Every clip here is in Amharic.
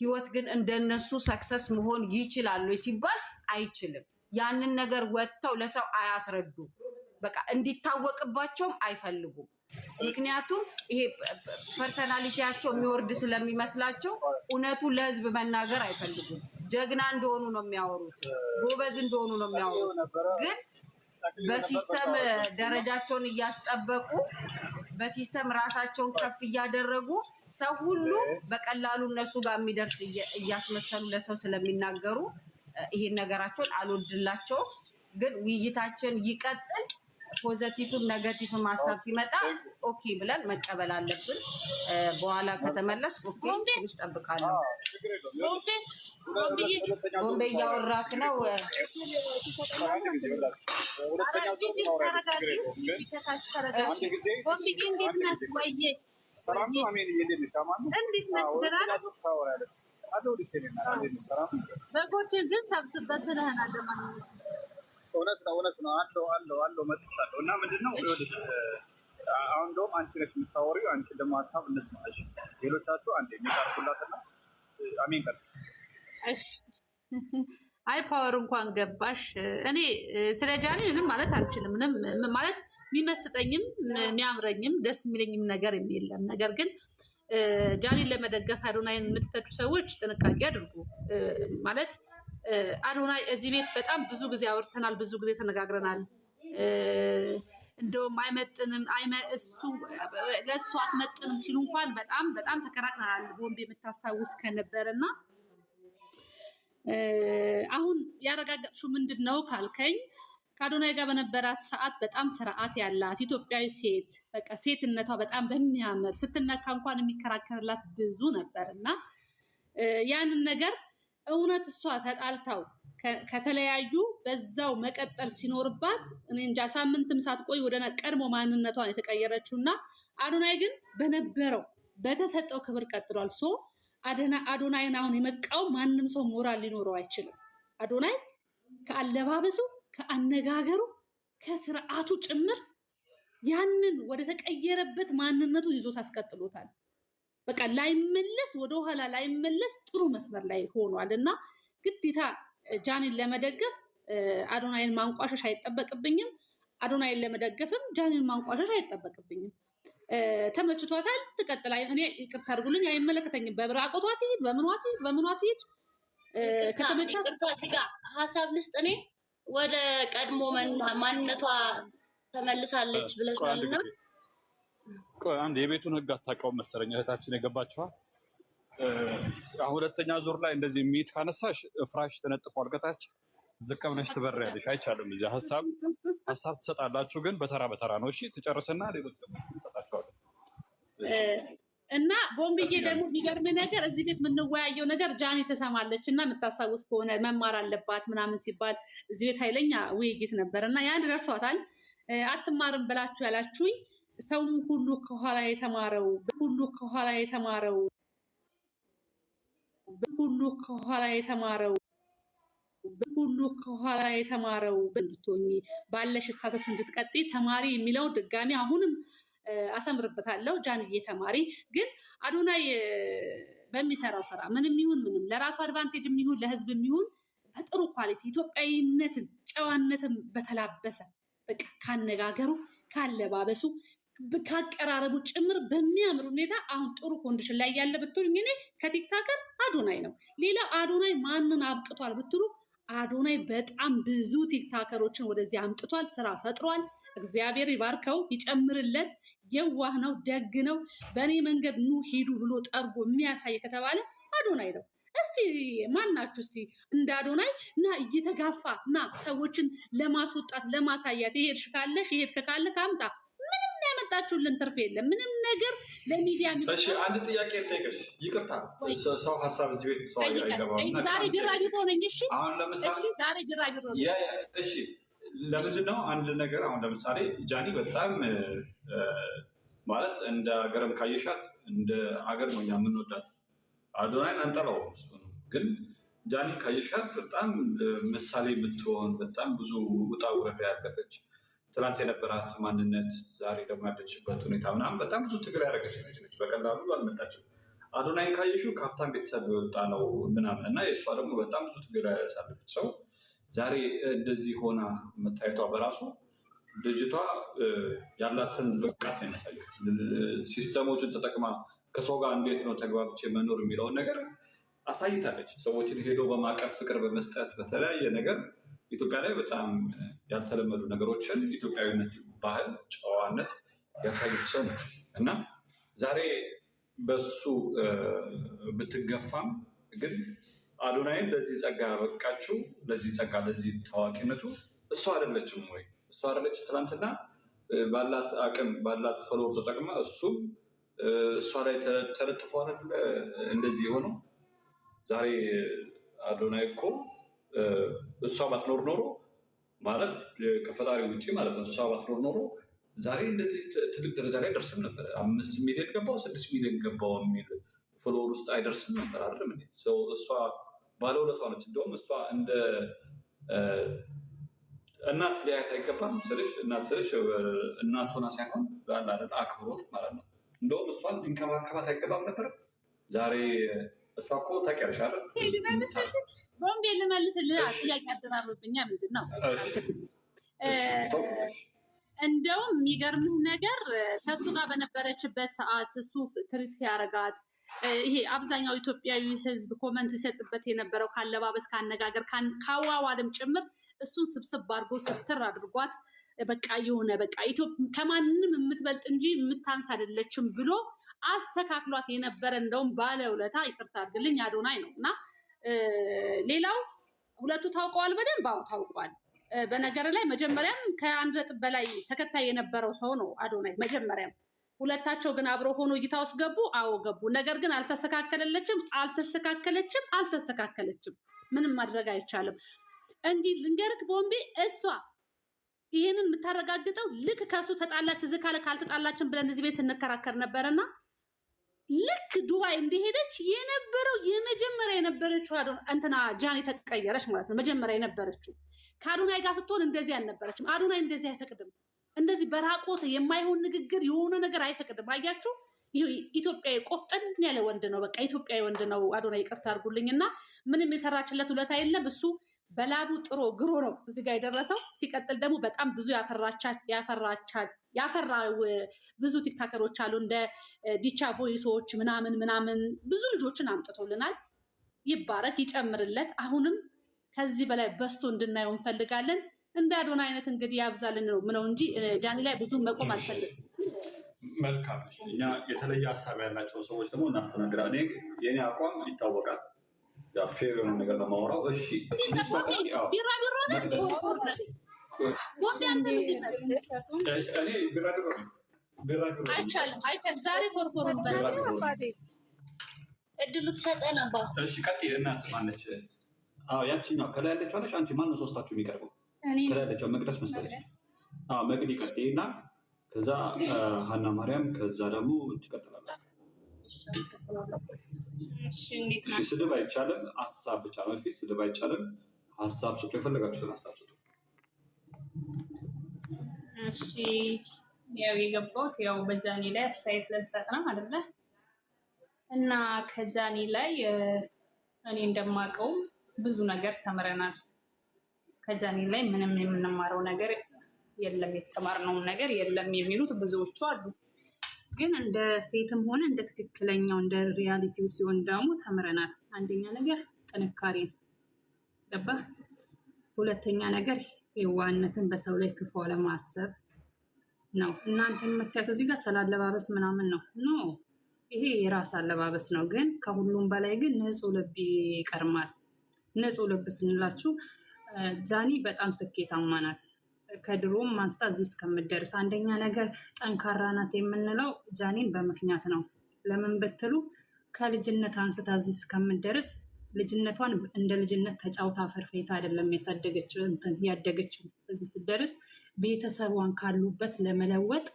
ህይወት ግን እንደነሱ ሰክሰስ መሆን ይችላል ሲባል አይችልም። ያንን ነገር ወጥተው ለሰው አያስረዱ። በቃ እንዲታወቅባቸውም አይፈልጉም። ምክንያቱም ይሄ ፐርሰናሊቲያቸው የሚወርድ ስለሚመስላቸው እውነቱ ለህዝብ መናገር አይፈልጉም። ጀግና እንደሆኑ ነው የሚያወሩት፣ ጎበዝ እንደሆኑ ነው የሚያወሩት። ግን በሲስተም ደረጃቸውን እያስጠበቁ በሲስተም ራሳቸውን ከፍ እያደረጉ ሰው ሁሉ በቀላሉ እነሱ ጋር የሚደርስ እያስመሰሉ ለሰው ስለሚናገሩ ይሄን ነገራቸውን አልወድላቸውም። ግን ውይይታችን ይቀጥል። ፖዚቲቭም ኔጋቲቭም ሀሳብ ሲመጣ ኦኬ ብለን መቀበል አለብን። በኋላ ከተመለስ ኦኬ ትንሽ ጠብቃለሁ። ቦምቤ እያወራክ ነው። በጎችን ግን ሰብስበት ብለህናል። እውነት ነው አለው መጥቻለሁ። እና ምንድነው ይኸውልሽ አሁን እንደውም አንቺ ነሽ የምታወሪው፣ አንቺ ደግሞ ሀሳብ እንስማሽ። ሌሎቻችሁ አንዴ የሚቀርቡላትና አሜን ቀር። እሺ አይ ፓወር እንኳን ገባሽ። እኔ ስለ ጃኒ ምንም ማለት አልችልም። ምንም ማለት የሚመስጠኝም የሚያምረኝም ደስ የሚለኝም ነገር የለም። ነገር ግን ጃኒን ለመደገፍ አዶናይን የምትተቹ ሰዎች ጥንቃቄ አድርጉ። ማለት አዶናይ እዚህ ቤት በጣም ብዙ ጊዜ አውርተናል፣ ብዙ ጊዜ ተነጋግረናል። እንደውም አይመጥንም ለእሱ አትመጥንም ሲሉ እንኳን በጣም ተከራክረናል። ቦምቤ የምታስታውስ ከነበረ እና አሁን ያረጋገጥሽው ምንድን ነው ካልከኝ ከአዶናይ ጋር በነበራት ሰዓት በጣም ስርዓት ያላት ኢትዮጵያዊ ሴት፣ በቃ ሴትነቷ በጣም በሚያምር ስትነካ እንኳን የሚከራከርላት ብዙ ነበር እና ያንን ነገር እውነት እሷ ተጣልታው ከተለያዩ በዛው መቀጠል ሲኖርባት እኔ እንጃ ሳምንትም ሳትቆይ ወደ ቀድሞ ማንነቷን የተቀየረችው እና አዶናይ ግን በነበረው በተሰጠው ክብር ቀጥሏል። ሶ አዶናይን አሁን የመቃወም ማንም ሰው ሞራል ሊኖረው አይችልም። አዶናይ ከአለባበሱ፣ ከአነጋገሩ፣ ከስርዓቱ ጭምር ያንን ወደ ተቀየረበት ማንነቱ ይዞት አስቀጥሎታል። በቃ ላይመለስ ወደኋላ ላይመለስ ጥሩ መስመር ላይ ሆኗል እና ግዴታ ጃኒን ለመደገፍ አዶናይን ማንቋሸሽ አይጠበቅብኝም። አዶናይን ለመደገፍም ጃኒን ማንቋሸሽ አይጠበቅብኝም። ተመችቷታል፣ ትቀጥል። እኔ ይቅርታ አድርጉልኝ፣ አይመለከተኝም። በብራቆቷ ትሂድ፣ በምኗ ትሂድ ከተመቻት ሀሳብ ልስጥ። እኔ ወደ ቀድሞ ማንነቷ ተመልሳለች ብለሻልና አንድ የቤቱን ህግ አታውቀውም መሰለኝ እህታችን የገባችኋል። አሁን ሁለተኛ ዙር ላይ እንደዚህ ሚት ካነሳሽ ፍራሽ ተነጥፏል ከታች ዝቅ ብለሽ ትበሪያለሽ። አይቻልም። እዚህ ሀሳብ ትሰጣላችሁ፣ ግን በተራ ነው። እሺ ትጨርስና ሌሎች ደግሞ እንሰጣቸዋለን። እና ቦምብዬ ደግሞ የሚገርም ነገር እዚህ ቤት የምንወያየው ነገር ጃኒ ትሰማለች እና የምታስታውስ ከሆነ መማር አለባት ምናምን ሲባል እዚህ ቤት ኃይለኛ ውይይት ነበር እና ያን ደርሷታል። አትማርም ብላችሁ ያላችሁኝ ሰው ሁሉ ከኋላ የተማረው እንድትሆኚ ባለሽ ስታተስ እንድትቀጥይ ተማሪ የሚለው ድጋሚ አሁንም አሰምርበታለሁ። ጃንዬ ተማሪ። ግን አዶናይ በሚሰራው ስራ ምንም ይሁን ምንም ለራሱ አድቫንቴጅ የሚሆን ለህዝብ የሚሆን በጥሩ ኳሊቲ ኢትዮጵያዊነትን ጨዋነትን በተላበሰ በቃ ካነጋገሩ፣ ካለባበሱ፣ ካቀራረቡ ጭምር በሚያምር ሁኔታ አሁን ጥሩ ኮንዲሽን ላይ ያለ ብትሉኝ እኔ ከቲክታከር አዶናይ ነው። ሌላ አዶናይ ማንን አብቅቷል ብትሉ አዶናይ በጣም ብዙ ቲክታከሮችን ወደዚህ አምጥቷል፣ ስራ ፈጥሯል። እግዚአብሔር ይባርከው ይጨምርለት። የዋህ ነው፣ ደግ ነው። በእኔ መንገድ ኑ ሂዱ ብሎ ጠርጎ የሚያሳይ ከተባለ አዶናይ ነው። እስቲ ማናችሁ እስቲ እንደ አዶናይ እና እየተጋፋ እና ሰዎችን ለማስወጣት ለማሳያት የሄድሽ ካለሽ የሄድክ ካለ ካምጣ። ምንም ያመጣችሁልን ትርፍ የለም። ምንም ነገር ለሚዲያ እሺ አንድ ጥያቄ ልጠይቅሽ። ይቅርታ ሰው ሀሳብ እዚህ ቤት ሰው አይገባም። ዛሬ ቢራቢሮ ነኝ። እሺ አሁን ለምሳሌ ዛሬ ቢራቢሮ ነኝ። እሺ ለምንድን ነው አንድ ነገር አሁን ለምሳሌ ጃኒ በጣም ማለት እንደ ሀገርም ካየሻት እንደ ሀገር ነው እኛ የምንወዳት። አዶናይን አንጠላውም፣ እሱ ነው። ግን ጃኒ ካየሻት በጣም ምሳሌ የምትሆን በጣም ብዙ ውጣ ውረድ ያለፈች ትናንት የነበራት ማንነት ዛሬ ደግሞ ያለችበት ሁኔታ ምናምን በጣም ብዙ ትግል ያደረገች ነች። በቀላሉ አልመጣችም። አዶናይ ካየሽው ካፕታን ቤተሰብ የወጣ ነው ምናምን እና የእሷ ደግሞ በጣም ብዙ ትግል ያሳለፈች ሰው ዛሬ እንደዚህ ሆና መታየቷ በራሱ ልጅቷ ያላትን ብቃት ነው የሚያሳየው። ሲስተሞችን ተጠቅማ ከሰው ጋር እንዴት ነው ተግባብቼ መኖር የሚለውን ነገር አሳይታለች። ሰዎችን ሄዶ በማቀፍ ፍቅር በመስጠት በተለያየ ነገር ኢትዮጵያ ላይ በጣም ያልተለመዱ ነገሮችን ኢትዮጵያዊነት፣ ባህል፣ ጨዋነት ያሳየች ሰው ነች እና ዛሬ በሱ ብትገፋም ግን አዶናይን ለዚህ ጸጋ ያበቃችው ለዚህ ጸጋ ለዚህ ታዋቂነቱ እሷ አይደለችም ወይ? እሷ አይደለች ትናንትና ባላት አቅም ባላት ፈሎር ተጠቅማ እሱም እሷ ላይ ተለጥፎ አይደለ እንደዚህ የሆነው። ዛሬ አዶናይ እኮ እሷ ባትኖር ኖሮ ማለት ከፈጣሪ ውጭ ማለት ነው። እሷ ባትኖር ኖሮ ዛሬ እንደዚህ ትልቅ ደረጃ ላይ አይደርስም ነበር። 5 ሚሊዮን ገባው 6 ሚሊዮን ገባው የሚል ፎሎወር ውስጥ አይደርስም ነበር አይደለም እንዴ? እሷ ባለውለቷ ነች። እንደውም እሷ እንደ እናት ሊያየት አይገባም ስልሽ፣ እናት ስልሽ እናት ሆና ሳይሆን ባል አይደል አክብሮት ማለት ነው። እንደውም እሷን ሊንከባከባት አይገባም ነበር። ዛሬ እሷ እኮ ታውቂያለሽ አይደል? ቦምቤ ልመልስልህ ጥያቄ አደራረብኛ ምንድን ነው እንደውም የሚገርምህ ነገር ከሱ ጋር በነበረችበት ሰዓት እሱ ትሪት ያረጋት ይሄ አብዛኛው ኢትዮጵያዊ ሕዝብ ኮመንት ሲሰጥበት የነበረው ካለባበስ፣ ካነጋገር፣ ካዋዋልም ጭምር እሱን ስብስብ አድርጎ ስትር አድርጓት በቃ የሆነ በቃ ከማንም የምትበልጥ እንጂ የምታንስ አይደለችም ብሎ አስተካክሏት የነበረ እንደውም ባለውለታ ይቅርታ አድርግልኝ አዶናይ ነው። እና ሌላው ሁለቱ ታውቀዋል በደንብ ታውቋል። በነገር ላይ መጀመሪያም ከ1 ነጥብ በላይ ተከታይ የነበረው ሰው ነው አዶናይ መጀመሪያም። ሁለታቸው ግን አብሮ ሆኖ እይታ ውስጥ ገቡ። አዎ ገቡ። ነገር ግን አልተስተካከለችም። ምንም ማድረግ አይቻልም። እንዲህ ልንገርክ ቦምቤ፣ እሷ ይህንን የምታረጋግጠው ልክ ከእሱ ተጣላች ትዝ ካለ ካልተጣላችን ብለን እዚህ ቤት ስንከራከር ነበረና ልክ ዱባይ እንደሄደች የነበረው የመጀመሪያ የነበረችው እንትና ጃን የተቀየረች ማለት ነው። መጀመሪያ የነበረችው ከአዶናይ ጋር ስትሆን እንደዚህ አልነበረችም። አዶናይ እንደዚህ አይፈቅድም። እንደዚህ በራቆት የማይሆን ንግግር የሆነ ነገር አይፈቅድም። አያችሁ፣ ኢትዮጵያዊ ቆፍጠን ያለ ወንድ ነው። በቃ ኢትዮጵያዊ ወንድ ነው አዶናይ። ይቅርታ አድርጉልኝና ምንም የሰራችለት ውለታ የለም። እሱ በላቡ ጥሮ ግሮ ነው እዚህ ጋር የደረሰው። ሲቀጥል ደግሞ በጣም ብዙ ያፈራው ብዙ ቲክታከሮች አሉ እንደ ዲቻ ቮይሶች ምናምን ብዙ ልጆችን አምጥቶልናል። ይባረክ ይጨምርለት። አሁንም ከዚህ በላይ በስቶ እንድናየው እንፈልጋለን። እንደ አዶናይ አይነት እንግዲህ ያብዛልን ነው ምነው እንጂ ጃኒ ላይ ብዙ መቆም አልፈልግም። መልካም። እኛ የተለየ ሀሳብ ያላቸው ሰዎች ደግሞ እናስተናግዳለን። የኔ አቋም ይታወቃል። ፌር የሆነ ነገር ነው የማወራው። እሺ ቢራቢሮ አይቻልም። ዛሬ ፎርፎር እድሉ ትሰጠን አባ። እሺ ቀጥይ። እናት ማነች? ያቺኛው ከላይ ያለችው አለሽ። አንቺ ማነው ሶስታችሁ የሚቀርበው? ከላይ ያለችው መቅደስ መሰለች። መቅዲ ቀጥይ እና ከዛ ሀና ማርያም፣ ከዛ ደግሞ ትቀጥላላችሁ። እሺ ስድብ አይቻልም፣ ሀሳብ ብቻ ነው። እሺ ስድብ አይቻልም፣ ሀሳብ ስጡ። የፈለጋችሁትን ሀሳብ ስጡ። እሺ ያው የገባሁት ያው በጃኒ ላይ አስተያየት ልንሰጥ ነው አይደለ? እና ከጃኒ ላይ እኔ እንደማውቀው ብዙ ነገር ተምረናል። ከጃኒ ላይ ምንም የምንማረው ነገር የለም፣ የተማርነው ነገር የለም የሚሉት ብዙዎቹ አሉ። ግን እንደ ሴትም ሆነ እንደ ትክክለኛው እንደ ሪያሊቲው ሲሆን ደግሞ ተምረናል። አንደኛ ነገር ጥንካሬ ገባ። ሁለተኛ ነገር የዋህነትን፣ በሰው ላይ ክፉ አለማሰብ ነው። እናንተ የምታዩት እዚህ ጋር ስላለባበስ ምናምን ነው። ኖ ይሄ የራስ አለባበስ ነው። ግን ከሁሉም በላይ ግን ንጹህ ልብ ይቀርማል። ንጹህ ልብ ስንላችሁ ጃኒ በጣም ስኬታማ ናት። ከድሮም አንስታ እዚህ እስከምትደርስ አንደኛ ነገር ጠንካራ ናት የምንለው ጃኒን በምክንያት ነው። ለምን ብትሉ ከልጅነት አንስታ እዚህ እስከምትደርስ ልጅነቷን እንደ ልጅነት ተጫውታ ፈርፌታ አይደለም ያደገችው። እዚህ ስትደርስ ቤተሰቧን ካሉበት ለመለወጥ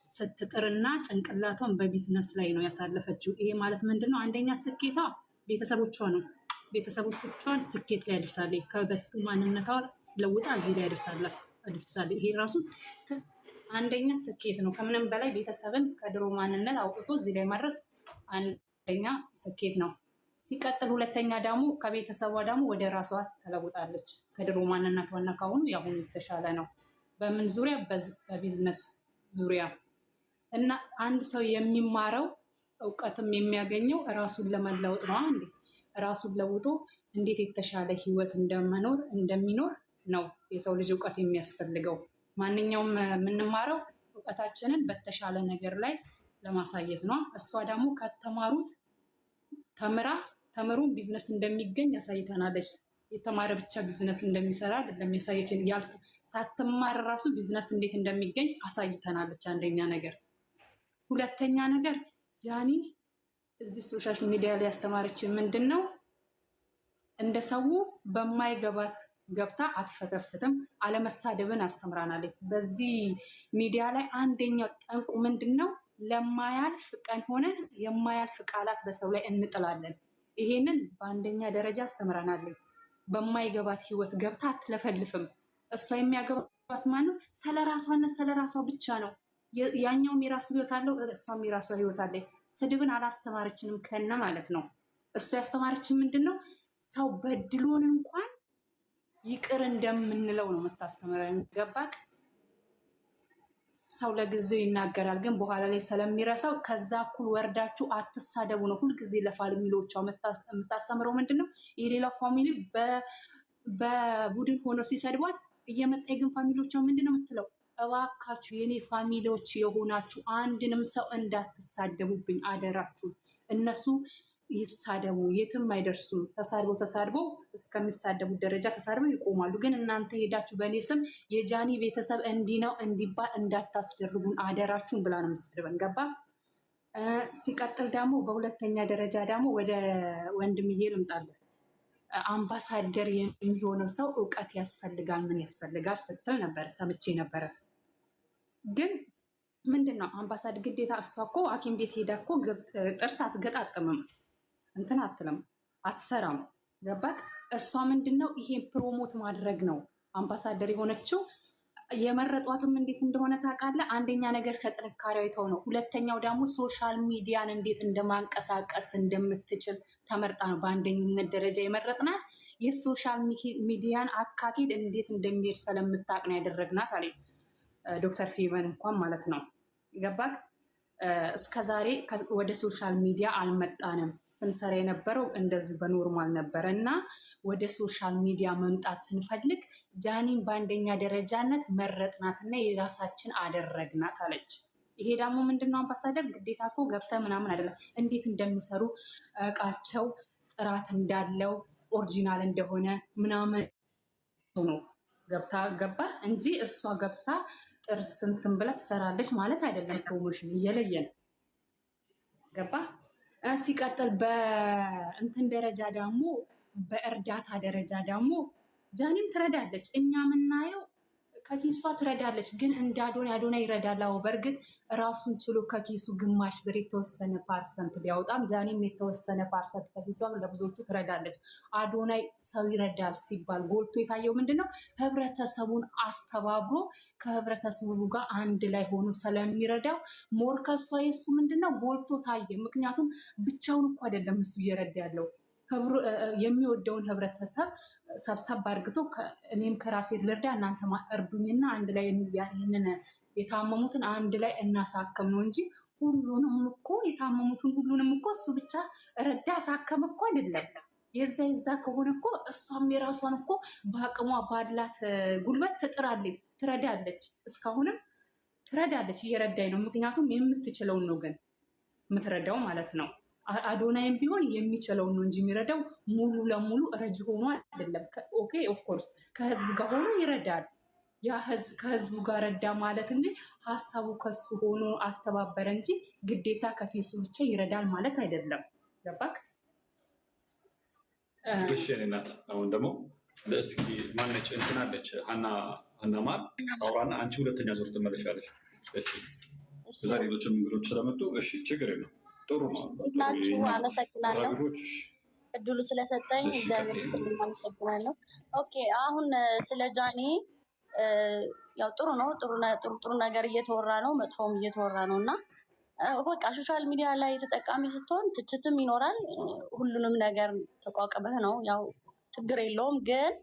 ስትጥርና ጭንቅላቷን በቢዝነስ ላይ ነው ያሳለፈችው። ይሄ ማለት ምንድን ነው? አንደኛ ስኬቷ ቤተሰቦቿ ነው። ቤተሰቦቿን ስኬት ላይ ያደርሳለች። ከበፊቱ ማንነቷ ለውጣ እዚህ ላይ ያደርሳለች። ይሄ ራሱ አንደኛ ስኬት ነው። ከምንም በላይ ቤተሰብን ከድሮ ማንነት አውጥቶ እዚህ ላይ ማድረስ አንደኛ ስኬት ነው። ሲቀጥል ሁለተኛ ደግሞ ከቤተሰቧ ደግሞ ወደ ራሷ ተለውጣለች። ከድሮ ማንነቷና ካሁኑ ያሁኑ የተሻለ ነው። በምን ዙሪያ? በቢዝነስ ዙሪያ እና አንድ ሰው የሚማረው እውቀትም የሚያገኘው ራሱን ለመለወጥ ነው። አንዴ ራሱን ለውጦ እንዴት የተሻለ ህይወት እንደሚኖር ነው የሰው ልጅ እውቀት የሚያስፈልገው። ማንኛውም የምንማረው እውቀታችንን በተሻለ ነገር ላይ ለማሳየት ነው። እሷ ደግሞ ከተማሩት ተምሮ ቢዝነስ እንደሚገኝ ያሳይተናለች። የተማረ ብቻ ቢዝነስ እንደሚሰራ አይደለም ያሳየችን። ሳትማር ራሱ ቢዝነስ እንዴት እንደሚገኝ አሳይተናለች። አንደኛ ነገር። ሁለተኛ ነገር ጃኒ እዚህ ሶሻል ሚዲያ ላይ ያስተማረችን ምንድን ነው? እንደ ሰው በማይገባት ገብታ አትፈተፍትም። አለመሳደብን አስተምራናለች። በዚህ ሚዲያ ላይ አንደኛው ጠንቁ ምንድን ነው? ለማያልፍ ቀን ሆነን የማያልፍ ቃላት በሰው ላይ እንጥላለን። ይሄንን በአንደኛ ደረጃ አስተምራናለች። በማይገባት ህይወት ገብታ አትለፈልፍም። እሷ የሚያገባት ማነው? ስለራሷነት ስለራሷ ብቻ ነው። ያኛውም የራሱ ህይወት አለው፣ እሷም የራሷ ህይወት አለ። ስድብን አላስተማረችንም ከነ ማለት ነው። እሷ ያስተማረችን ምንድን ነው? ሰው በድሎን እንኳን ይቅር እንደምንለው ነው የምታስተምረን። ገባክ? ሰው ለጊዜው ይናገራል፣ ግን በኋላ ላይ ስለሚረሳው ከዛ እኩል ወርዳችሁ አትሳደቡ ነው ሁልጊዜ ለፋሚሊዎቿ የምታስተምረው። ምንድን ነው? የሌላው ፋሚሊ በቡድን ሆኖ ሲሰድቧት እየመጣ ግን ፋሚሊዎቿ ምንድን ነው የምትለው? እባካችሁ የኔ ፋሚሊዎች የሆናችሁ አንድንም ሰው እንዳትሳደቡብኝ አደራችሁ። እነሱ ይሳደቡ የትም አይደርሱም። ተሳድበው እስከሚሳደቡ ደረጃ ተሳድበው ይቆማሉ። ግን እናንተ ሄዳችሁ በእኔ ስም የጃኒ ቤተሰብ እንዲህ ነው እንዲባል እንዳታስደርጉን አደራችሁን ብላ ነው የምትሰድበን። ገባ? ሲቀጥል ደግሞ በሁለተኛ ደረጃ ደግሞ ወደ ወንድምዬ ልምጣለን። አምባሳደር የሚሆነው ሰው እውቀት ያስፈልጋል፣ ምን ያስፈልጋል ስትል ነበር፣ ሰምቼ ነበረ። ግን ምንድን ነው አምባሳደር ግዴታ? እሷ እኮ ሐኪም ቤት ሄዳ እኮ ጥርስ አትገጣጥምም፣ እንትን አትልም፣ አትሰራም። ገባክ? እሷ ምንድን ነው ይሄን ፕሮሞት ማድረግ ነው አምባሳደር የሆነችው። የመረጧትም እንዴት እንደሆነ ታውቃለህ? አንደኛ ነገር ከጥንካሬው አይተው ነው። ሁለተኛው ደግሞ ሶሻል ሚዲያን እንዴት እንደማንቀሳቀስ እንደምትችል ተመርጣ ነው በአንደኝነት ደረጃ የመረጥናት። የሶሻል ሚዲያን አካሄድ እንዴት እንደሚሄድ ስለምታውቅ ነው ያደረግናት አለ ዶክተር ፌቨን እንኳን ማለት ነው። ገባክ? እስከዛሬ ወደ ሶሻል ሚዲያ አልመጣንም። ስንሰራ የነበረው እንደዚሁ በኖርማል ነበረ እና ወደ ሶሻል ሚዲያ መምጣት ስንፈልግ ጃኒን በአንደኛ ደረጃነት መረጥናትና የራሳችን አደረግናት አለች። ይሄ ደግሞ ምንድነው አምባሳደር ግዴታ እኮ ገብተህ ምናምን አይደለም፣ እንዴት እንደሚሰሩ እቃቸው ጥራት እንዳለው ኦሪጂናል እንደሆነ ምናምን ነው ገባ እንጂ እሷ ገብታ ጥርስ እንትን ብላ ትሰራለች ማለት አይደለም። ፕሮሞሽን እየለየን ገባ። ሲቀጥል በእንትን ደረጃ ደግሞ በእርዳታ ደረጃ ደግሞ ጃኒም ትረዳለች። እኛ የምናየው ከኪሷ ትረዳለች፣ ግን እንደ አዶናይ ይረዳል። አዎ በእርግጥ ራሱን ችሎ ከኪሱ ግማሽ ብር የተወሰነ ፐርሰንት ቢያወጣም ጃኒም የተወሰነ ፐርሰንት ከኪሷ ለብዙዎቹ ትረዳለች። አዶናይ ሰው ይረዳል ሲባል ጎልቶ የታየው ምንድነው? ህብረተሰቡን አስተባብሮ ከህብረተሰቡ ጋር አንድ ላይ ሆኖ ስለሚረዳው ሞር ከሷ የሱ ምንድነው ጎልቶ ታየ። ምክንያቱም ብቻውን እኮ አይደለም እሱ እየረዳ ያለው የሚወደውን ህብረተሰብ ሰብሰብ አድርግቶ እኔም ከራሴ ልርዳ እናንተ እርዱኝና አንድ ላይ ይህንን የታመሙትን አንድ ላይ እናሳከም ነው እንጂ ሁሉንም እኮ የታመሙትን ሁሉንም እኮ እሱ ብቻ ረዳ አሳከም እኮ አይደለም። የዛ ከሆነ እኮ እሷም የራሷን እኮ በአቅሟ ባላት ጉልበት ትረዳለች። እስካሁንም ትረዳለች፣ እየረዳኝ ነው። ምክንያቱም የምትችለውን ነው ግን የምትረዳው ማለት ነው። አዶናይም ቢሆን የሚችለውን ነው እንጂ የሚረዳው ሙሉ ለሙሉ ረጅ ሆኖ አይደለም። ኦኬ ኦፍኮርስ ከህዝብ ጋር ሆኖ ይረዳል። ያ ህዝብ ከህዝቡ ጋር ረዳ ማለት እንጂ ሀሳቡ ከሱ ሆኖ አስተባበረ እንጂ ግዴታ ከኪሱ ብቻ ይረዳል ማለት አይደለም። ገባክ? እሺ እናት አሁን ደግሞ ለእስኪ ማነች እንትናለች ሀና ማር ታውራና አንቺ ሁለተኛ ዙር ትመለሻለች። እሺ በዛ ሌሎችም እንግዶች ስለመጡ እሺ ችግር የለም። ጥሩ ነው ናችሁ። አመሰግናለሁ እድሉ ስለሰጠኝ እግዚአብሔር ይስጥልኝ። አመሰግናለሁ። ኦኬ አሁን ስለ ጃኒ ያው ጥሩ ነው፣ ጥሩ ነገር እየተወራ ነው፣ መጥፎም እየተወራ ነው እና በቃ ሶሻል ሚዲያ ላይ ተጠቃሚ ስትሆን ትችትም ይኖራል። ሁሉንም ነገር ተቋቁመህ ነው ያው ችግር የለውም። ግን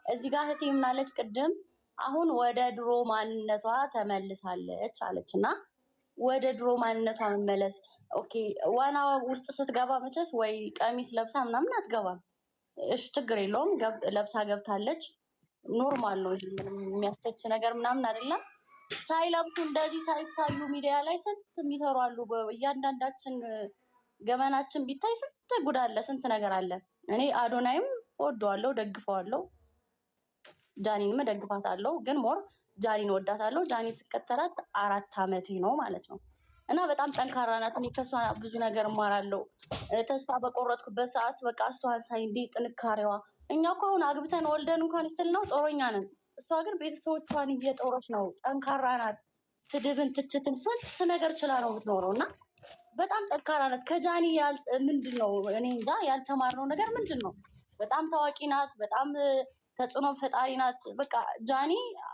እዚህ ጋር እህቴ ምናለች ቅድም አሁን ወደ ድሮ ማንነቷ ተመልሳለች አለች እና ወደ ድሮ ማንነቷ መመለስ ኦኬ። ዋና ውስጥ ስትገባ መቼስ ወይ ቀሚስ ለብሳ ምናምን አትገባም። እሺ ችግር የለውም ለብሳ ገብታለች፣ ኖርማል ነው። ይሄ ምንም የሚያስተች ነገር ምናምን አይደለም። ሳይለብሱ እንደዚህ ሳይታዩ ሚዲያ ላይ ስንት የሚሰሩ አሉ። እያንዳንዳችን ገመናችን ቢታይ ስንት ጉድ አለ፣ ስንት ነገር አለ። እኔ አዶናይም ወደዋለሁ፣ ደግፈዋለሁ፣ ጃኒንም ደግፋታለሁ። ግን ሞር ጃኒን ወዳታለሁ። ጃኒ ስከተላት 4 ዓመቴ ነው ማለት ነው እና በጣም ጠንካራ ናት። እኔ ከእሷ ብዙ ነገር እማራለሁ። ተስፋ በቆረጥኩበት ሰዓት በቃ እሷን ሳይ እንዴ ጥንካሬዋ። እኛ እኮ አሁን አግብተን ወልደን እንኳን ስትል ነው ጦረኛ ነን። እሷ ግን ቤተሰቦቿን እየጦረች ነው። ጠንካራ ናት። ስድብን፣ ትችትን፣ ስንት ነገር ችላ ነው የምትኖረው እና በጣም ጠንካራ ናት። ከጃኒ ምንድን ነው እኔ እንጃ ያልተማርነው ነገር ምንድን ነው? በጣም ታዋቂ ናት። በጣም ተጽዕኖ ፈጣሪ ናት። በቃ ጃኒ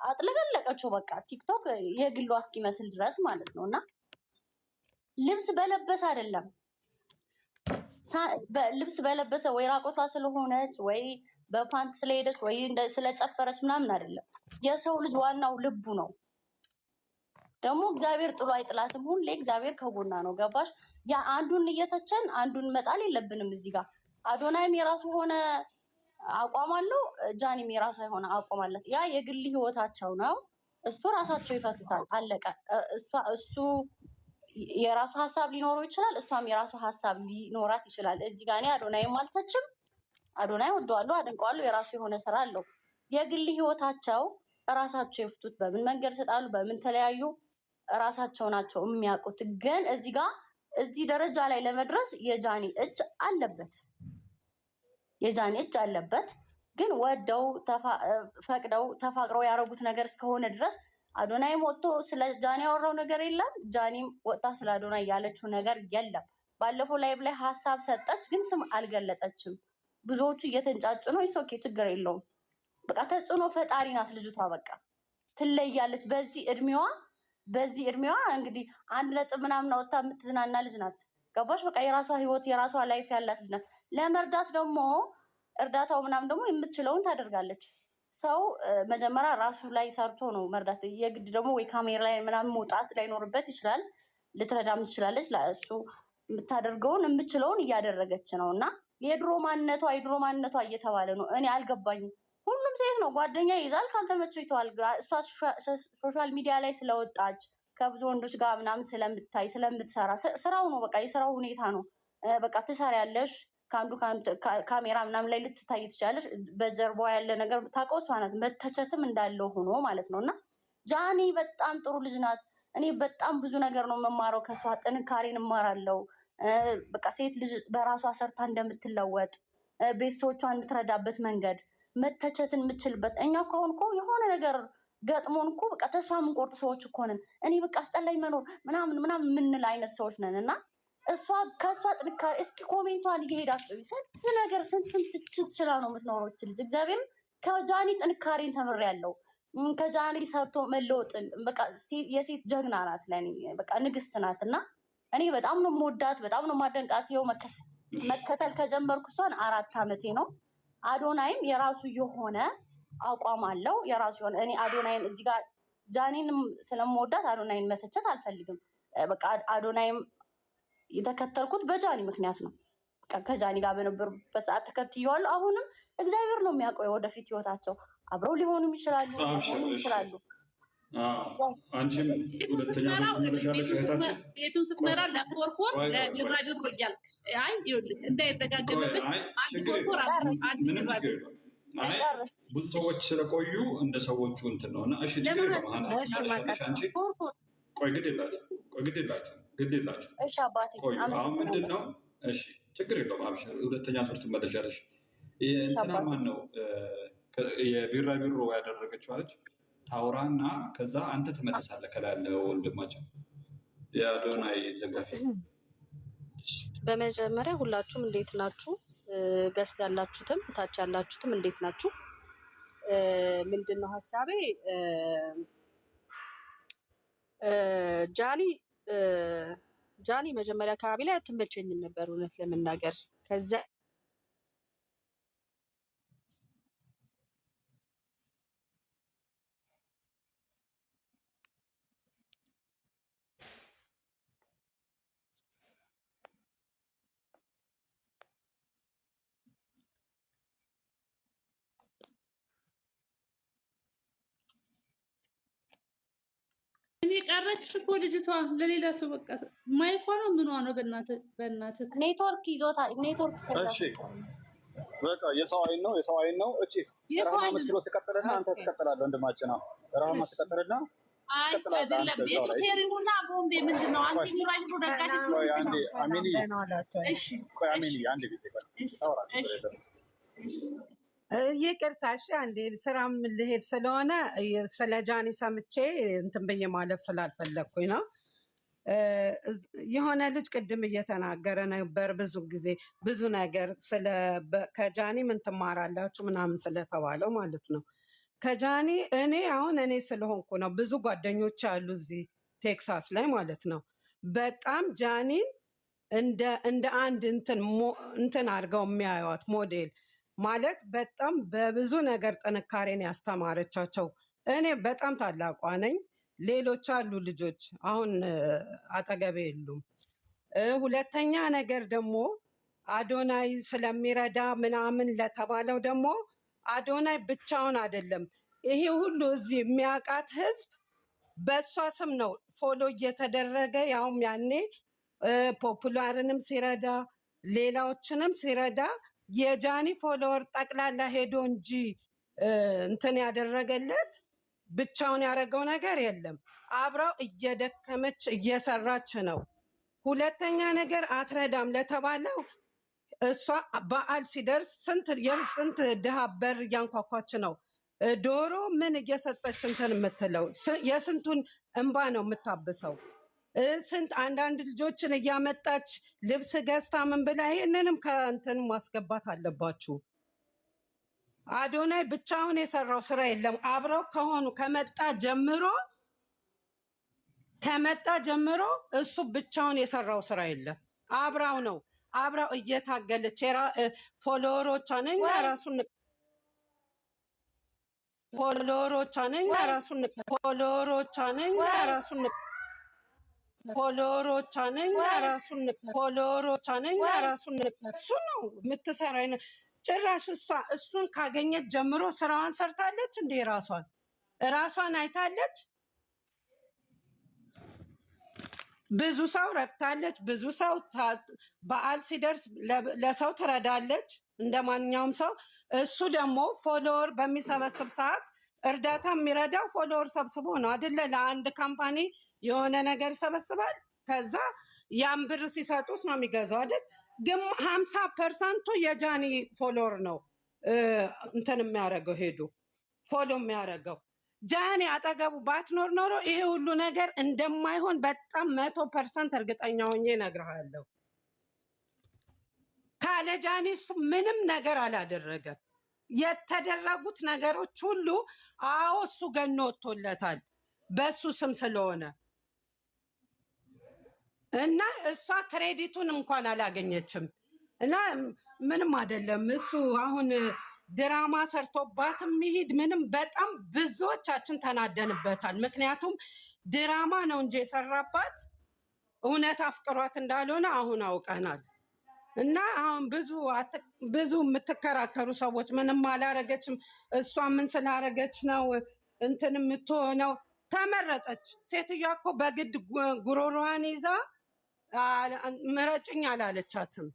አጥለቀለቀችው። በቃ ቲክቶክ የግሏ እስኪመስል ድረስ ማለት ነው እና ልብስ በለበሰ አይደለም ልብስ በለበሰ ወይ ራቆቷ ስለሆነች ወይ በፓንት ስለሄደች ወይ ስለጨፈረች ምናምን አይደለም። የሰው ልጅ ዋናው ልቡ ነው። ደግሞ እግዚአብሔር ጥሎ አይጥላትም። ሁሌ እግዚአብሔር ከጎና ነው። ገባሽ? ያ አንዱን እየተቸን አንዱን መጣል የለብንም። እዚህ ጋር አዶናይም የራሱ ሆነ አቋም አለው፣ ጃኒም የራሷ የሆነ አቋም አላት። ያ የግል ህይወታቸው ነው። እሱ ራሳቸው ይፈቱታል። አለቀ። እሱ የራሱ ሀሳብ ሊኖረው ይችላል፣ እሷም የራሱ ሀሳብ ሊኖራት ይችላል። እዚህ ጋር እኔ አዶናይም አልተችም። አዶናይ ወደዋለሁ፣ አደንቀዋለሁ። የራሱ የሆነ ስራ አለው። የግል ህይወታቸው ራሳቸው ይፍቱት። በምን መንገድ ተጣሉ፣ በምን ተለያዩ ራሳቸው ናቸው የሚያውቁት። ግን እዚህ ጋር እዚህ ደረጃ ላይ ለመድረስ የጃኒ እጅ አለበት። የጃኒ እጅ አለበት። ግን ወደው ፈቅደው ተፋቅረው ያደረጉት ነገር እስከሆነ ድረስ አዶናይም ወጥቶ ስለ ጃኒ ያወራው ነገር የለም። ጃኒም ወጥታ ስለ አዶናይ ያለችው ነገር የለም። ባለፈው ላይቭ ላይ ሀሳብ ሰጠች፣ ግን ስም አልገለጸችም። ብዙዎቹ እየተንጫጩ ነው። ኦኬ ችግር የለውም። በቃ ተጽዕኖ ፈጣሪ ናት ልጅቷ። በቃ ትለያለች። በዚህ እድሜዋ እንግዲህ 1 ምናምን ወጥታ የምትዝናና ልጅ ናት። ገባሽ? በቃ የራሷ ህይወት የራሷ ላይፍ ያላት ልጅ ናት። ለመርዳት ደግሞ እርዳታው ምናምን ደግሞ የምትችለውን ታደርጋለች። ሰው መጀመሪያ ራሱ ላይ ሰርቶ ነው መርዳት። የግድ ደግሞ ወይ ካሜራ ላይ ምናምን መውጣት ላይኖርበት ይችላል። ልትረዳም ትችላለች። እሱ የምታደርገውን የምችለውን እያደረገች ነው እና የድሮ ማንነቷ እየተባለ ነው። እኔ አልገባኝም። ሁሉም ሴት ነው ጓደኛ ይዛል፣ ካልተመቸው ይተዋል። እሷ ሶሻል ሚዲያ ላይ ስለወጣች ከብዙ ወንዶች ጋር ምናምን ስለምታይ ስለምትሰራ ስራው ነው። በቃ የስራው ሁኔታ ነው። በቃ ትሰሪያለሽ። ከአንዱ ካሜራ ምናምን ላይ ልትታይ ትችላለች። በጀርባዋ ያለ ነገር ታውቀው እሷ ናት። መተቸትም እንዳለው ሆኖ ማለት ነው እና ጃኒ በጣም ጥሩ ልጅ ናት። እኔ በጣም ብዙ ነገር ነው የምማረው ከሷ። ጥንካሬን እማራለሁ። በቃ ሴት ልጅ በራሷ ሰርታ እንደምትለወጥ፣ ቤተሰቦቿን የምትረዳበት መንገድ፣ መተቸትን የምችልበት። እኛ ከሆን እኮ የሆነ ነገር ገጥሞን እኮ በቃ ተስፋ የምንቆርጥ ሰዎች እኮ ነን። እኔ በቃ አስጠላኝ መኖር ምናምን የምንል አይነት ሰዎች ነን እና እሷ ከእሷ ጥንካሬ እስኪ ኮሜንቷን እየሄዳቸው ስንት ነገር ስንት ትችት ችላ ነው የምትኖረው ልጅ። እግዚአብሔርን ከጃኒ ጥንካሬን ተምሬያለሁ። ከጃኒ ሰርቶ መለወጥን። በቃ የሴት ጀግና ናት ለእኔ። በቃ ንግስት ናት እና እኔ በጣም ነው የምወዳት፣ በጣም ነው የማደንቃት። ይኸው መከተል ከጀመርኩ እሷን 4 ዓመቴ ነው። አዶናይም የራሱ የሆነ አቋም አለው። የራሱ የሆነ እኔ አዶናይን እዚህ ጋር ጃኒንም ስለምወዳት አዶናይን መተቸት አልፈልግም። በቃ አዶናይም የተከተልኩት በጃኒ ምክንያት ነው። ከጃኒ ጋር በነበሩበት ሰዓት ተከትየዋለሁ። አሁንም እግዚአብሔር ነው የሚያውቀው የወደፊት ህይወታቸው። አብረው ሊሆኑም ይችላሉ ይችላሉ። አንቺም ሁለተኛ ቤቱን ስትመራ ለፎርፎር ለቢራቢሮ እያልክ አይ ይኸውልህ እንዳይደጋገምብን ብዙ ሰዎች ስለቆዩ እንደ ሰዎቹ እንትን ነው እና እሺ ችግር አንቺ ቆይ ግድ የላችሁ ቆይ አሁን ምንድን ነው? እሺ ችግር የለውም። አብሽር ሁለተኛ ዙር ትመለሻለሽ። እንትና ማን ነው የቢራቢሮ ያደረገችው አለች ታውራና ከዛ አንተ ትመለሳለህ። ከላይ ያለ ወንድማቸው የአዶናይ ደጋፊ። በመጀመሪያ ሁላችሁም እንዴት ናችሁ? ገስት ያላችሁትም ታች ያላችሁትም እንዴት ናችሁ? ምንድነው ሀሳቤ? ጃኒ ጃኒ መጀመሪያ አካባቢ ላይ አትመቸኝም ነበር እውነት ለመናገር ከዛ እኔ ቀረች እኮ ልጅቷ ለሌላ ሰው በቃ ማይኳ ነው ምኗ ነው በእናትህ ኔትወርክ ይዞታል። ኔትወርክ እሺ በቃ የሰው አይን ነው። እቺ የሰው አይን ነው ተቀጥለና አንተ ተቀጥላለህ ወንድማችን ነው ራማ ተቀጥለና አይ አይደለም ቤቱ ፌሪውና ቦምቤ ምንድነው አንተ ሚራጅ ነው ደጋሽ ነው አንዴ አሚኒ እሺ ቆይ አሚኒ አንዴ ጊዜ ይቅርታ እሺ አንዴ ስራም ልሄድ ስለሆነ ስለ ጃኒ ሰምቼ እንትን ብዬ ማለፍ ስላልፈለግኩኝ ነው። የሆነ ልጅ ቅድም እየተናገረ ነበር ብዙ ጊዜ ብዙ ነገር ከጃኒ ምን ትማራላችሁ ምናምን ስለተባለው ማለት ነው። ከጃኒ እኔ ስለሆንኩ ነው። ብዙ ጓደኞች አሉ እዚህ ቴክሳስ ላይ ማለት ነው። በጣም ጃኒን እንደ አንድ እንትን አድርገው የሚያዩት ሞዴል ማለት በጣም በብዙ ነገር ጥንካሬን ያስተማረቻቸው። እኔ በጣም ታላቋ ነኝ። ሌሎች አሉ ልጆች አሁን አጠገቤ የሉም። ሁለተኛ ነገር ደግሞ አዶናይ ስለሚረዳ ምናምን ለተባለው ደግሞ አዶናይ ብቻውን አይደለም። ይሄ ሁሉ እዚህ የሚያውቃት ህዝብ በእሷ ስም ነው ፎሎ እየተደረገ ያውም ያኔ ፖፑላርንም ሲረዳ ሌላዎችንም ሲረዳ የጃኒ ፎሎወር ጠቅላላ ሄዶ እንጂ እንትን ያደረገለት ብቻውን ያደረገው ነገር የለም። አብራው እየደከመች እየሰራች ነው። ሁለተኛ ነገር አትረዳም ለተባለው እሷ በዓል ሲደርስ ስንት ድሃ በር እያንኳኳች ነው። ዶሮ ምን እየሰጠች እንትን የምትለው የስንቱን እንባ ነው የምታብሰው። ስንት አንዳንድ ልጆችን እያመጣች ልብስ ገዝታ ምን ብላ ይሄንንም ከእንትን ማስገባት አለባችሁ። አዶናይ ብቻውን የሰራው ስራ የለም። አብረው ከሆኑ ከመጣ ጀምሮ እሱ ብቻውን የሰራው ስራ የለም። አብራው ነው አብራው እየታገለች ፎሎወሮቿን እኛ ራሱን እሱ ነው የምትሰራ። ጭራሽ እሱን ካገኘች ጀምሮ ስራዋን ሰርታለች። እንዴ ራሷን አይታለች። ብዙ ሰው ረድታለች። ብዙ ሰው በዓል ሲደርስ ለሰው ትረዳለች እንደ ማንኛውም ሰው። እሱ ደግሞ ፎሎወር በሚሰበስብ ሰዓት እርዳታ የሚረዳው ፎሎወር ሰብስቦ ነው አይደለ? ለአንድ ካምፓኒ የሆነ ነገር ይሰበስባል። ከዛ ያን ብር ሲሰጡት ነው የሚገዛው አይደል? ግን 50% የጃኒ ፎሎወር ነው እንትን የሚያደርገው ሄዶ ፎሎ የሚያደርገው። ጃኒ አጠገቡ ባትኖር ኖሮ ይሄ ሁሉ ነገር እንደማይሆን በጣም 100% እርግጠኛ ሆኜ እነግርሃለሁ። ካለ ጃኒ እሱ ምንም ነገር አላደረገም። የተደረጉት ነገሮች ሁሉ እሱ ገኖ ወጥቶለታል በሱ ስም ስለሆነ እና እሷ ክሬዲቱን እንኳን አላገኘችም። እና ምንም አይደለም። እሱ አሁን ድራማ ሰርቶባትም ይሄድ ምንም በጣም ብዙዎቻችን ተናደንበታል። ምክንያቱም ድራማ ነው እንጂ የሰራባት እውነት አፍቅሯት እንዳልሆነ አሁን አውቀናል። እና አሁን ብዙ የምትከራከሩ ሰዎች ምንም አላረገችም፣ እሷ ምን ስላረገች ነው እንትን የምትሆነው? ተመረጠች። ሴትዮዋ እኮ በግድ ጉሮሯን ይዛ ምረጭኝ አላለቻትም።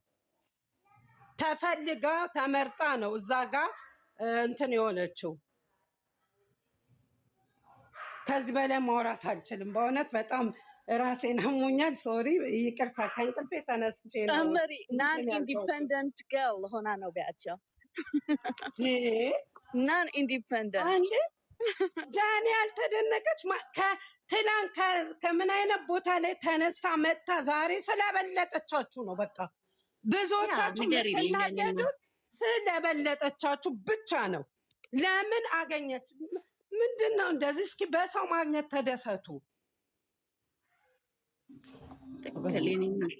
ተፈልጋ ተመርጣ ነው እዛ ጋር እንትን የሆነችው። ከዚህ በላይ ማውራት አልችልም። በእውነት በጣም ራሴን አሞኛል። ሶሪ ይቅርታ። ከእንቅልፌ ተነስቼ ነው። ጨምሪ ናን ኢንዲፐንደንት ገርል ሆና ነው ቢያቸው ናን ኢንዲፐንደንት ጃኒ ያልተደነቀች ትላን ከምን አይነት ቦታ ላይ ተነስታ መጥታ ዛሬ ስለበለጠቻችሁ ነው። በቃ ብዙዎቻችሁ የምትናደዱት ስለበለጠቻችሁ ብቻ ነው። ለምን አገኘች? ምንድን ነው እንደዚህ? እስኪ በሰው ማግኘት ተደሰቱ። ትክክል የኔ እናት።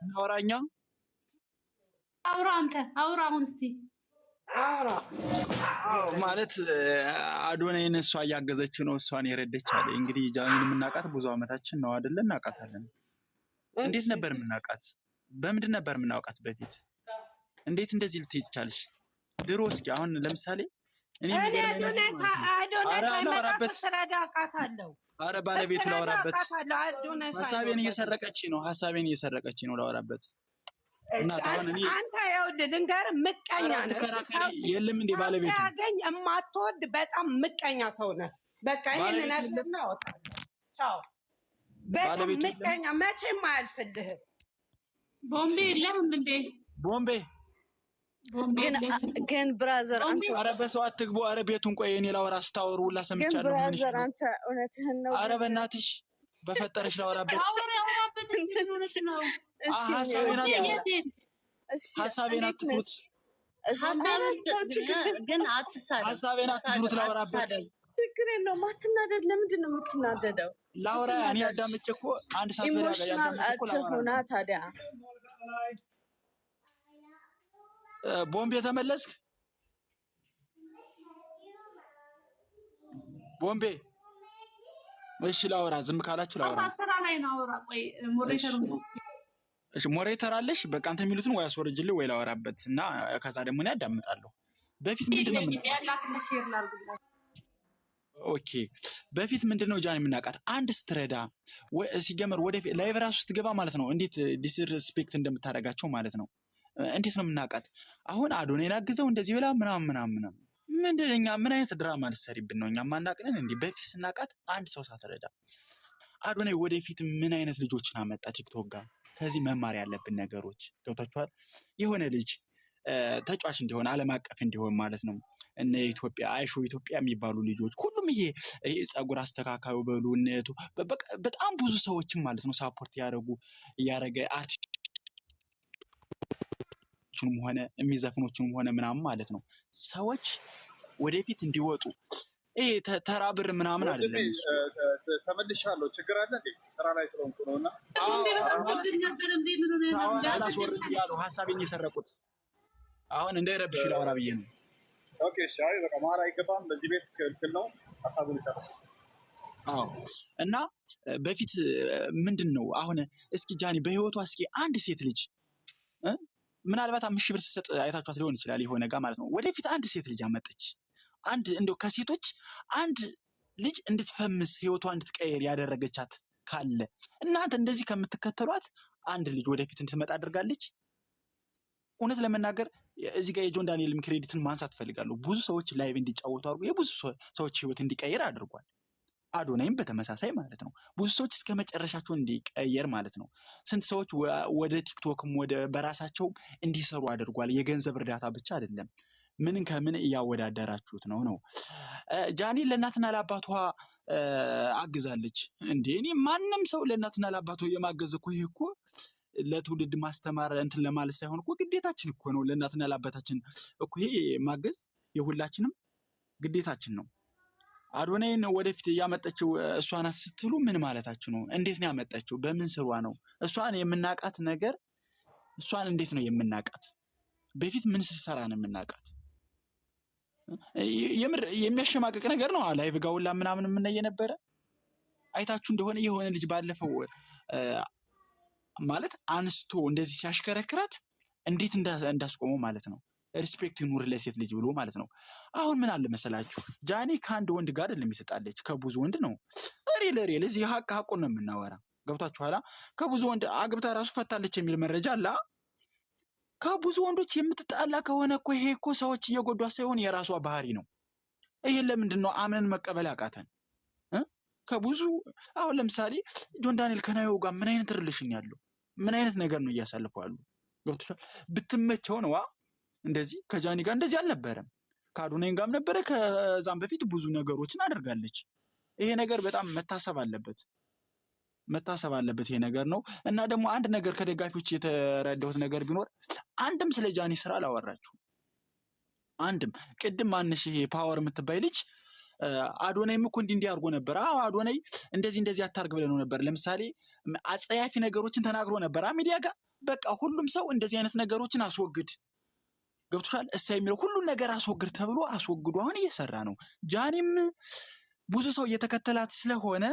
እናወራኛ አውራ አንተ አውራ አሁን እስቲ አውራ ማለት አዶናይን እሷ እያገዘች ነው፣ እሷን የረደች አለ። እንግዲህ ጃኒን የምናውቃት ብዙ ዓመታችን ነው አይደለ? እናውቃታለን። እንዴት ነበር የምናውቃት? በምንድን ነበር የምናውቃት በፊት? እንዴት እንደዚህ ልትይዝ ቻልሽ? ድሮ እስኪ አሁን ለምሳሌ እኔ አዶናይ ሳይመጣ ተረዳቃታለሁ። አረ ባለቤቱ ላወራበት። ሀሳቤን እየሰረቀች ነው፣ ሀሳቤን እየሰረቀች ነው ላወራበት። እናት አሁን እኔ አንተ ይኸውልህ ልንገርህ፣ ምቀኛ ነህ። የለም እንዴ ባለቤቱ ሲያገኝ የማትወድ በጣም ምቀኛ ሰው ነህ። በቃ ይሄን ነገር እናወጣለን። ቻው። በጣም ምቀኛ፣ መቼም አያልፍልህም። ቦምቤ የለም እንዴ? ቦምቤ ግን ብራዘር አንተ አረ በሰው አትግቡ። አረ ቤቱን ቆይ እኔ ላወራ ስታወሩ ሁላ ሰምቻለሁ። ግን ብራዘር አንተ እውነትህን ነው። አረ በእናትሽ በፈጠረሽ ላወራበት። ሀሳቤን አትፍሩት፣ ግን አትሳደብ። ሀሳቤን አትፍሩት ላወራበት። ችግር የለውም አትናደድ። ለምንድን ነው የምትናደደው? ላወራ እኔ አዳምጬ እኮ አንድ ሰዓት በላይ ኢሞሽናል አትሁና ታዲያ። ቦምቤ ተመለስክ? ቦምቤ እሺ ላወራ፣ ዝም ካላችሁ ላወራ። ስራ ላይ ነው። አውራ። ቆይ ሞዴሬተሩ ነው። እሺ ሞዴሬተር አለሽ? በቃ አንተ የሚሉትን ወይ አስወርጅልኝ ወይ ላወራበት እና ከዛ ደግሞ እኔ አዳምጣለሁ። በፊት ምንድነው ኦኬ፣ በፊት ምንድነው ጃኒ የምናውቃት? አንድ ስትረዳ ሲጀመር ወደፊት ላይቭ ራሱ ስትገባ ማለት ነው እንዴት ዲስሪስፔክት እንደምታደርጋቸው ማለት ነው። እንዴት ነው የምናውቃት? አሁን አዶናይን አግዘው እንደዚህ ብላ ምናምን ምንድነኛ? ምን አይነት ድራማ ልትሰሪብን ነው? እኛ ማናቅነን እንዴ? በፊት ስናውቃት አንድ ሰው ሳትረዳ። አዶናይ ወደፊት ምን አይነት ልጆችን አመጣ ቲክቶክ ጋር? ከዚህ መማር ያለብን ነገሮች ገብታችኋል? የሆነ ልጅ ተጫዋች እንዲሆን ዓለም አቀፍ እንዲሆን ማለት ነው። እነ ኢትዮጵያ አይሾ ኢትዮጵያ የሚባሉ ልጆች ሁሉም ይሄ ጸጉር አስተካካዩ በሉ እነቱ በጣም ብዙ ሰዎችም ማለት ነው ሳፖርት ያረገ አርቲስቶችንም ሆነ የሚዘፍኖችንም ሆነ ምናምን ማለት ነው ሰዎች ወደፊት እንዲወጡ ይሄ ተራ ብር ምናምን አይደለም። ተመልሻለሁ። ችግር አለ እንዴ? ስራ ላይ ስለሆንኩ ነውና ያለው ሀሳቤን የሰረቁት አሁን እንዳይረብሽ ላወራ ብዬ ነው። ኦኬ እሺ። አይ በቃ መሀል አይገባም። በዚህ ቤት ክልክል ነው። ሀሳቡን ይጨርስ። አዎ። እና በፊት ምንድን ነው አሁን እስኪ ጃኒ በህይወቷ እስኪ አንድ ሴት ልጅ ምናልባት 5,000 ብር ስትሰጥ አይታችኋት ሊሆን ይችላል የሆነ ጋር ማለት ነው። ወደፊት አንድ ሴት ልጅ አመጠች። አንድ እንደው ከሴቶች አንድ ልጅ እንድትፈምስ ህይወቷ እንድትቀየር ያደረገቻት ካለ እናንተ እንደዚህ ከምትከተሏት አንድ ልጅ ወደፊት እንድትመጣ አድርጋለች። እውነት ለመናገር እዚህ ጋር የጆን ዳንኤልም ክሬዲትን ማንሳት ፈልጋለሁ። ብዙ ሰዎች ላይቭ እንዲጫወቱ አድርጎ የብዙ ሰዎች ህይወት እንዲቀየር አድርጓል። አዶናይም በተመሳሳይ ማለት ነው። ብዙ ሰዎች እስከ መጨረሻቸው እንዲቀየር ማለት ነው። ስንት ሰዎች ወደ ቲክቶክም ወደ በራሳቸው እንዲሰሩ አድርጓል። የገንዘብ እርዳታ ብቻ አይደለም። ምን ከምን እያወዳደራችሁት ነው? ጃኒ ለእናትና ለአባቷ አግዛለች እንዴ? እኔ ማንም ሰው ለእናትና ለአባቷ የማገዝ እኮ ይሄ እኮ ለትውልድ ማስተማር እንትን ለማለት ሳይሆን እኮ ግዴታችን እኮ ነው። ለእናትና ለአባታችን እኮ ይሄ ማገዝ የሁላችንም ግዴታችን ነው። አዶናይን ወደፊት ያመጣችው እሷ ናት ስትሉ ምን ማለታችሁ ነው? እንዴት ነው ያመጣችው? በምን ስሯ ነው? እሷን የምናቃት ነገር እሷን እንዴት ነው የምናቃት? በፊት ምን ስትሰራ ነው የምናቃት? የሚያሸማቅቅ ነገር ነው። ላይቭ ጋር ሁላ ምናምን የምናየ ነበረ። አይታችሁ እንደሆነ የሆነ ልጅ ባለፈው ማለት አንስቶ እንደዚህ ሲያሽከረክራት እንዴት እንዳስቆመው ማለት ነው። ሪስፔክት ይኑር ለሴት ልጅ ብሎ ማለት ነው። አሁን ምን አለ መሰላችሁ ጃኒ ከአንድ ወንድ ጋር አይደለም የተጣለች፣ ከብዙ ወንድ ነው። ሪል እዚህ ሀቁን ነው የምናወራ። ገብታችኋላ? ከብዙ ወንድ አግብታ ራሱ ፈታለች የሚል መረጃ አለ። ከብዙ ወንዶች የምትጣላ ከሆነ እኮ ይሄ እኮ ሰዎች እየጎዷት ሳይሆን የራሷ ባህሪ ነው። ይሄን ለምንድን ነው አምነን መቀበል ያቃተን? ከብዙ አሁን ለምሳሌ ጆን ዳንኤል ከናዮ ጋር ምን አይነት ሪሌሽን ያለው ምን አይነት ነገር ነው እያሳልፈው ያሉ? ገብቶሻል? ብትመቸው ነው እንደዚህ ከጃኒ ጋር እንደዚህ አልነበረም። ከአዶናይ ጋርም ነበረ። ከዛም በፊት ብዙ ነገሮችን አድርጋለች። ይሄ ነገር በጣም መታሰብ አለበት ይሄ ነገር ነው። እና ደግሞ አንድ ነገር ከደጋፊዎች የተረዳሁት ነገር ቢኖር አንድም ስለ ጃኒ ስራ አላወራችሁ። አንድም ቅድም ማንሽ ይሄ ፓወር የምትባይ ልጅ አዶናይም እኮ እንዲህ አድርጎ ነበር። አዎ አዶናይ እንደዚህ አታርግ ብለነው ነበር። ለምሳሌ አጸያፊ ነገሮችን ተናግሮ ነበር ሚዲያ ጋር። በቃ ሁሉም ሰው እንደዚህ አይነት ነገሮችን አስወግድ ገብቶሻል እሳ የሚለው ሁሉን ነገር አስወግድ ተብሎ አስወግዶ አሁን እየሰራ ነው። ጃኒም ብዙ ሰው እየተከተላት ስለሆነ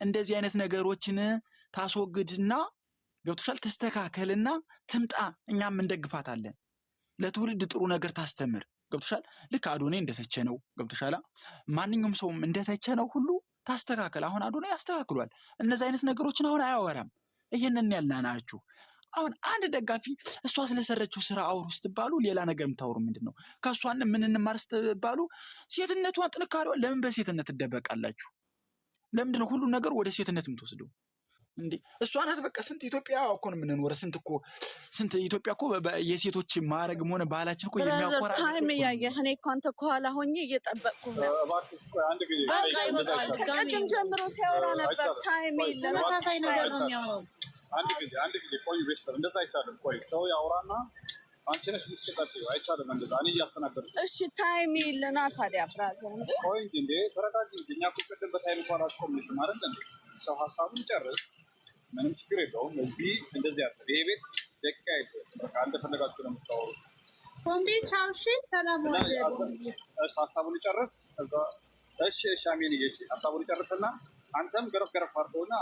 እንደዚህ አይነት ነገሮችን ታስወግድና ገብቶሻል ተስተካከልና ትምጣ፣ እኛም እንደግፋታለን። ለትውልድ ጥሩ ነገር ታስተምር ገብቶሻል። ልክ አዶናይ እንደተቸነው ገብቶሻል። ማንኛውም ሰው እንደተቸነው ሁሉ ታስተካከል። አሁን አዶናይ ያስተካክሏል። እነዚህ አይነት ነገሮችን አሁን አያወራም። ይሄንን ያልናናችሁ አሁን አንድ ደጋፊ እሷ ስለሰረችው ስራ አውሩ ስትባሉ ሌላ ነገር የምታወሩ ምንድነው? ከሷን ምን እንማር ስትባሉ ሴትነቷን ጥንካሬዋን ለምን በሴትነት ትደበቃላችሁ? ለምንድነው ሁሉ ነገር ወደ ሴትነት የምትወስደው እንዴ? እሷ ናት በቃ ስንት ኢትዮጵያ እኮ ነው የምንኖረው። ስንት ኢትዮጵያ እኮ የሴቶች ማዕረግም ሆነ ባህላችን እኮ የሚያቆራ ታይም እያየህ እኔ እኮ አንተ ከኋላ ሆኜ እየጠበቅኩ ነው። ቅድም ጀምሮ ሲያወራ ነበር። ታይም ተመሳሳይ ነገር ነው የሚያወራው። አንድ ጊዜ ቆይ ቤተሰብ እንደዛ አይቻልም። ቆይ ሰው ያወራና አንቺ ነሽ የምትቀጥይው። አይቻልም እንደዛ። እኔ እያስተናገድኩ እሺ ታይም ይልና ታዲያ ብራዘር እንዴ ቆይ እንዴ ተረጋጊ። እኛ እኮ ቅድም በታይም እንኳን አስቆምልሽም አይደል እንዴ? ሰው ሀሳቡን ጨርስ፣ ምንም ችግር የለውም። እዚህ እንደዚህ ያለ ይሄ ቤት ደቂቃ አይደለም። በቃ እንደፈለጋችሁ ነው የምታወሩት። ኮምቢ ቻውሺ ሰላም ወደ ሀሳቡን ጨርስ። ከዛ እሺ አሜን። ሀሳቡን ጨርስና አንተም ገረፍ አድርገውና